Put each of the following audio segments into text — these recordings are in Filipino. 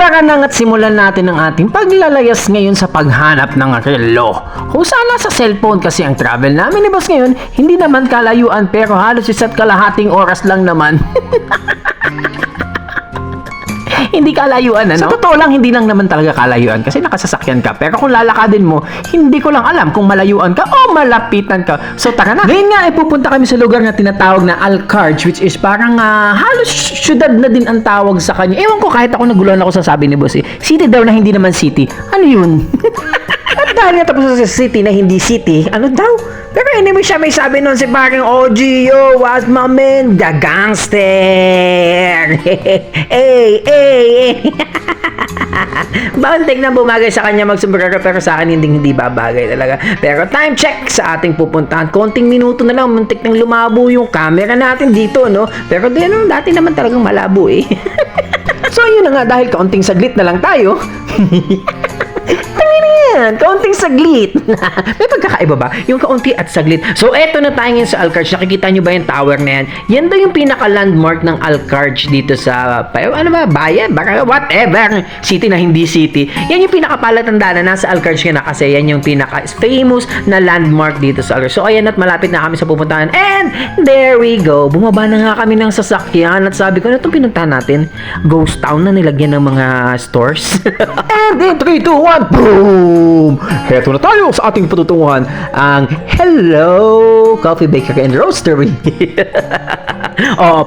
tara na nga't simulan natin ang ating paglalayas ngayon sa paghanap ng relo. Kung sana sa cellphone kasi ang travel namin ni boss ngayon, hindi naman kalayuan pero halos isa't kalahating oras lang naman. Hindi kalayuan, ano? Sa totoo lang, hindi lang naman talaga kalayuan kasi nakasasakyan ka. Pero kung lalakadin mo, hindi ko lang alam kung malayuan ka o malapitan ka. So tara na. Ngayon nga ay pupunta kami sa lugar na tinatawag na Alcarge, which is parang halos syudad na din ang tawag sa kanya. Ewan ko, kahit ako naguluhan ako sa sabi ni boss city daw na hindi naman city. Ano yun? At dahil nga tapos sa city na hindi city, ano daw? Pero anyway siya, may sabi nun si parang OG, yo, what's my man? The gangster! Hey, hey! Bantik na bumagay sa kanya magsombrero pero sa akin hindi babagay talaga. Pero time check sa ating pupuntahan. Konting minuto na lang, muntik nang lumabo yung camera natin dito, no? Pero dati naman talagang malabo eh. So yun na nga, dahil kaunting saglit na lang tayo. Kaunting saglit. May pagkakaiba ba? Yung kaunti at saglit. So, eto na tayo ngayon sa Alcarge. Nakikita nyo ba yung tower na yan? Yan daw yung pinaka-landmark ng Alcarge dito sa, ano ba, bayan? Baka, whatever. City na hindi city. Yan yung pinaka-palatandaan na nasa Alcarge ka na kasi yan yung pinaka-famous na landmark dito sa Alcarge. So, ayan at malapit na kami sa pupuntahan. And, there we go. Bumaba na nga kami ng sasakyan at sabi ko, ano itong pinuntahan natin? Ghost town na nilagyan ng mga stores. And in 3, 2, 1, boom! Heto na tayo sa ating patutunguhan, ang Hello Coffee Bakery and Roastery.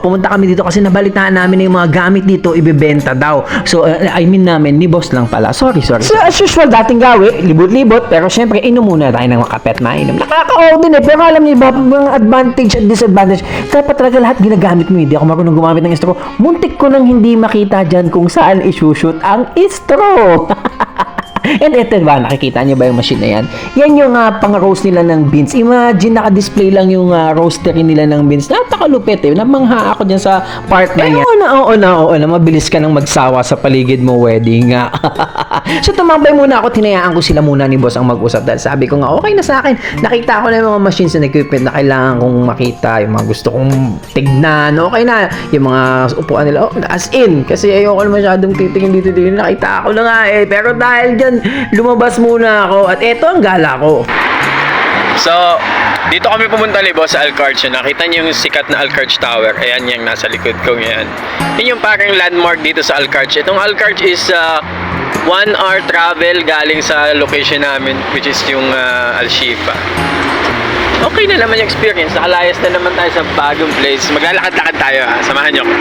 Pumunta kami dito kasi nabalitaan namin na yung mga gamit dito ibebenta daw. So, I mean namin, ni boss lang pala. Sorry. So, as usual, dating gawi, libot-libot, pero syempre, inom muna tayo ng makapet na inom. Nakaka-ordinate, pero alam niyo ba, mga advantage at disadvantage, dapat talaga lahat ginagamit mo. Hindi ako marunong gumamit ng straw. Muntik ko nang hindi makita dyan kung saan isushoot ang straw. And ito ba, nakikita niyo ba yung machine na yan? Yan yung pang-roast nila ng beans. Imagine, naka-display lang yung roastery nila ng beans. Napakalupit eh. Namangha ako dyan sa part na yan. Oo na. Mabilis ka nang magsawa sa paligid mo wedding nga. So, tumambay muna ako. Tinayaan ko sila muna ni boss ang mag-usap. Dahil sabi ko nga, okay na sa akin. Nakita ko na yung mga machines and equipment na kailangan kong makita. Yung mga gusto kong tignan. Okay na. Yung mga upuan nila. As in. Kasi ayoko na masyadong titingin dito. Nakita ko na nga eh. Pero dahil dyan, lumabas muna ako at eto ang gala ko. So, dito kami pumunta ni boss sa Alcarge. Nakita niyo yung sikat na Alcarge Tower. Ayan yung nasa likod ko ngayon. Yun yung parang landmark dito sa Alcarge. Itong Alcarge is 1 hour travel galing sa location namin, which is yung Al-Shifa. Okay na naman yung experience. Nakalayas na naman tayo sa bagong place. Maglalakad-lakad tayo ha. Samahan niyo ako.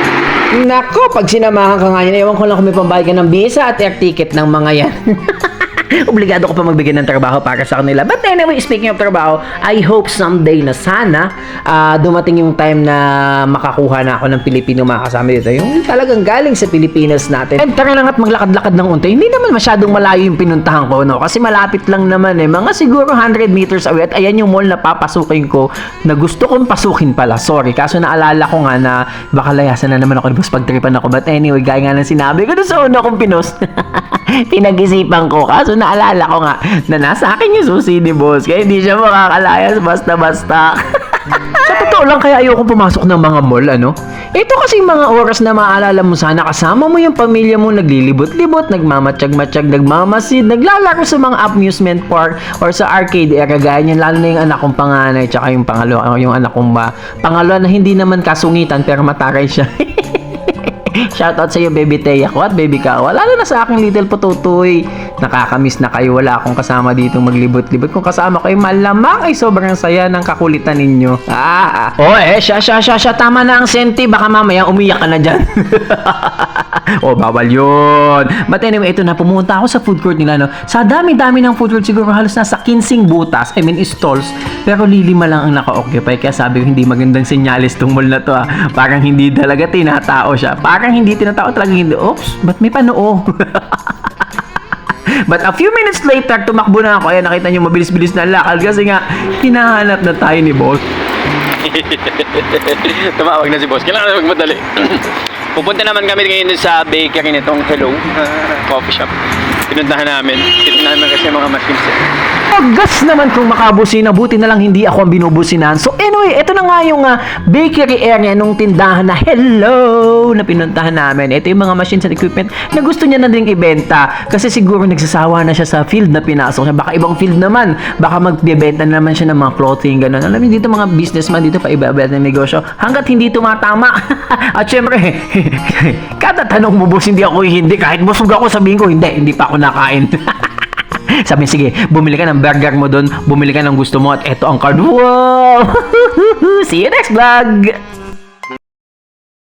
Nako, pag sinamahan ka nga yun, ewan ko lang kung may pambayad ka ng visa at air ticket ng mga yan. Obligado ko pa magbigay ng trabaho para sa kanila. But anyway, speaking of trabaho, I hope someday na sana dumating yung time na makakuha na ako ng Pilipino mga kasama dito. Yung talagang galing sa Pilipinas natin. And tara lang at maglakad-lakad ng unti. Hindi naman masyadong malayo yung pinuntahan ko, no? Kasi malapit lang naman eh. Mga siguro 100 meters away. At ayan yung mall na papasukin ko na gusto kong pasukin pala. Sorry. Kaso naalala ko nga na baka layasan na naman ako. Basta pagtripan ako. But anyway, gaya nga ng sinabi ko na sa una kong pinost. Pinag-isipan ko. Kaso naalala ko nga na nasa akin yung susi ni boss. Kaya hindi siya makakalayas basta-basta. Sa totoo lang, kaya ayoko pumasok ng mga mall, ano? Ito kasi mga oras na maalala mo sana kasama mo yung pamilya mo naglilibot-libot, nagmamatsyag-matsyag, nagmamasid, naglalaro sa mga amusement park or sa arcade area. Gaya niyan, lalo na yung anak kong panganay tsaka yung pangalawa, yung anak kong pangalawa na hindi naman kasungitan pero mataray siya. Shoutout sa iyo, baby Teya ko at baby Kawa. Lalo na sa aking little pututoy. Nakakamiss na kayo. Wala akong kasama dito maglibot-libot. Kung kasama kayo, malamang ay sobrang saya ng kakulitan ninyo. Siya. Tama na ang senti. Baka mamaya umiyak ka na dyan. Bawal yun. But anyway, ito na. Pumunta ako sa food court nila. No? Sa dami-dami ng food court, siguro halos nasa 15 butas. Stalls. Pero lilima lang ang naka-occupy. Kaya sabi ko, hindi magandang senyalis tong mall na to. Parang hindi talaga tinatao siya. Parang hindi tinatao talaga hindi. Oops, ba't may panoo? But a few minutes later, tumakbo na ako. Ayan, nakita nyo, mabilis-bilis na lakad kasi nga, hinahanap na tayo ni boss. Tumawag na si boss. Kailangan na magmadali. Pupunta naman kami ngayon sa bakery nitong Hello Coffee Shop. Pinuntahan namin kasi mga machines. Gas naman kung makabusina, buti na lang hindi ako ang binubusinan. So anyway, ito na nga yung bakery area nung tindahan na hello na pinuntahan namin. Ito yung mga machines and equipment na gusto niya na din ibenta kasi siguro nagsasawa na siya sa field na pinasok siya. Baka ibang field naman, baka magbebenta na naman siya ng mga clothing, gano'n. Alam niyo dito mga businessman dito pa iba-iba ng negosyo hanggat hindi tumatama. At syempre, kada tanong mo boss, hindi ako hindi. Kahit busog ako sabihin ko, hindi pa ako nakain. Sabi, sige, bumili ka ng burger mo doon, bumili ka ng gusto mo at eto ang card. Wow! See you next vlog!